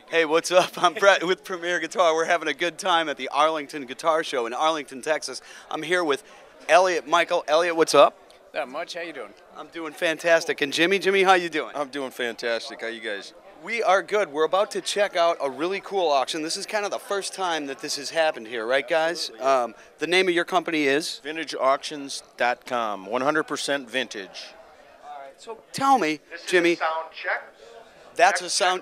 Hey, what's up? I'm Brett with Premier Guitar. We're having a good time at the Arlington Guitar Show in Arlington, Texas. I'm here with Elliott Michael. Elliott, what's up? Not much. How you doing? I'm doing fantastic. And Jimmy, how you doing? I'm doing fantastic. How you guys? We are good. We're about to check out a really cool auction. This is kind of the first time that this has happened here, right, guys? The name of your company is? VintageAuctions.com. 100% vintage. All right. So tell me, Jimmy. This is a sound check. That's a sound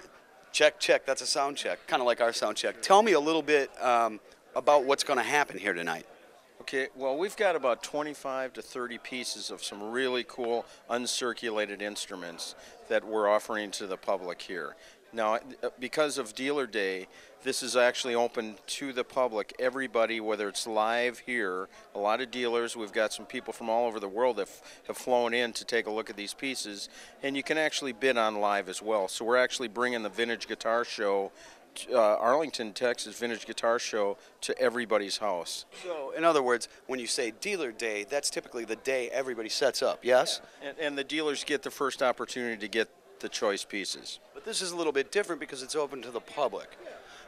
check. That's a sound check, kind of like our sound check. Tell me a little bit about what's going to happen here tonight. Okay, well, we've got about 25 to 30 pieces of some really cool uncirculated instruments that we're offering to the public here. Now, because of Dealer Day, this is actually open to the public, everybody, whether it's live here, a lot of dealers, we've got some people from all over the world that have flown in to take a look at these pieces, and you can actually bid on live as well. So we're actually bringing the Vintage Guitar Show, Arlington, Texas Vintage Guitar Show, to everybody's house. So, in other words, when you say Dealer Day, that's typically the day everybody sets up, yes? And the dealers get the first opportunity to get the choice pieces. But this is a little bit different because it's open to the public.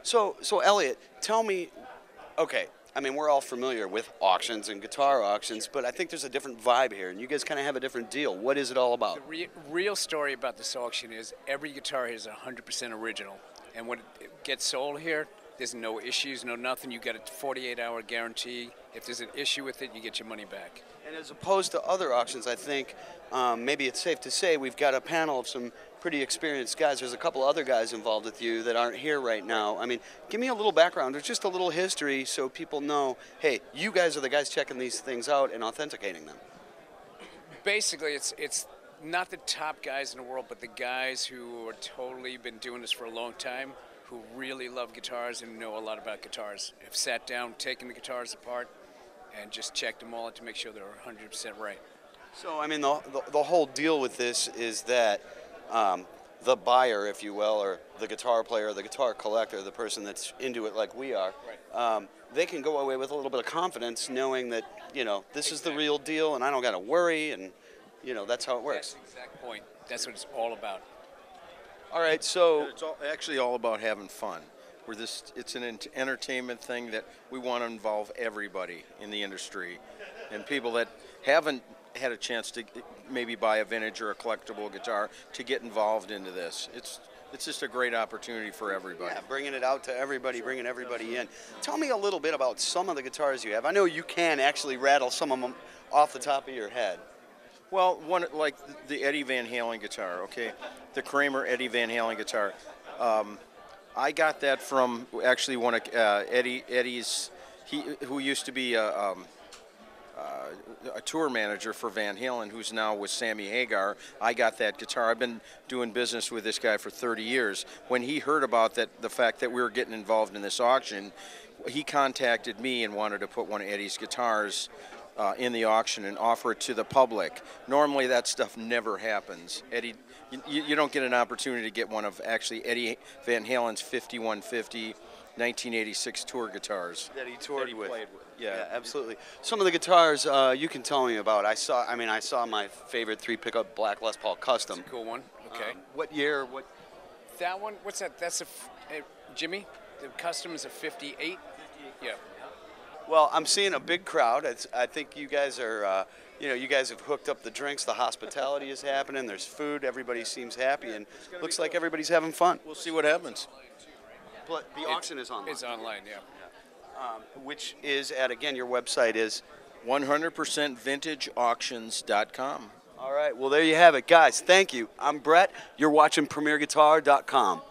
So Elliott, tell me, okay, I mean, we're all familiar with auctions and guitar auctions, but I think there's a different vibe here, and you guys kind of have a different deal. What is it all about? The real story about this auction is every guitar here is 100% original. And when it gets sold here, there's no issues, no nothing. You get a 48-hour guarantee. If there's an issue with it, you get your money back. And as opposed to other auctions, I think maybe it's safe to say we've got a panel of some pretty experienced guys. There's a couple other guys involved with you that aren't here right now. I mean, give me a little background or just a little history so people know, hey, you guys are the guys checking these things out and authenticating them. Basically, it's not the top guys in the world, but the guys who are totally been doing this for a long time, who really love guitars and know a lot about guitars, have sat down, taken the guitars apart, and just checked them all to make sure they're 100% right. So, I mean, the whole deal with this is that the buyer, if you will, or the guitar player, the guitar collector, the person that's into it like we are, right. They can go away with a little bit of confidence knowing that, you know, this is the real deal and I don't got to worry, and, you know, that's how it works. That's the exact point. That's what it's all about. All right, so It's actually all about having fun. It's an entertainment thing that we want to involve everybody in the industry, and people that haven't had a chance to maybe buy a vintage or a collectible guitar to get involved into this. It's just a great opportunity for everybody. yeah, bringing it out to everybody, bringing everybody in. Tell me a little bit about some of the guitars you have. I know you can actually rattle some of them off the top of your head. Well, one like the Eddie Van Halen guitar, okay, the Kramer Eddie Van Halen guitar. I got that from actually one of Eddie's, who used to be a tour manager for Van Halen, who's now with Sammy Hagar. I got that guitar. I've been doing business with this guy for 30 years. When he heard about the fact that we were getting involved in this auction, he contacted me and wanted to put one of Eddie's guitars in the auction and offer it to the public. Normally that stuff never happens. Eddie, you don't get an opportunity to get one of actually Eddie Van Halen's 5150 1986 tour guitars That he toured with. Played with. Yeah, absolutely. Some of the guitars you can tell me about. I saw my favorite 3-pickup Black Les Paul Custom. That's a cool one. Okay. What year? What? That one, what's that? That's Jimmy, the custom is a 58? Yeah. Well, I'm seeing a big crowd. I think you guys are, you guys have hooked up the drinks. The hospitality is happening. There's food. Everybody seems happy, and looks like everybody's having fun. We'll see what happens. But the auction is online. It's online, yeah. Which is at, again, your website is? 100%vintageauctions.com. All right. Well, there you have it, guys. Thank you. I'm Brett. You're watching PremierGuitar.com.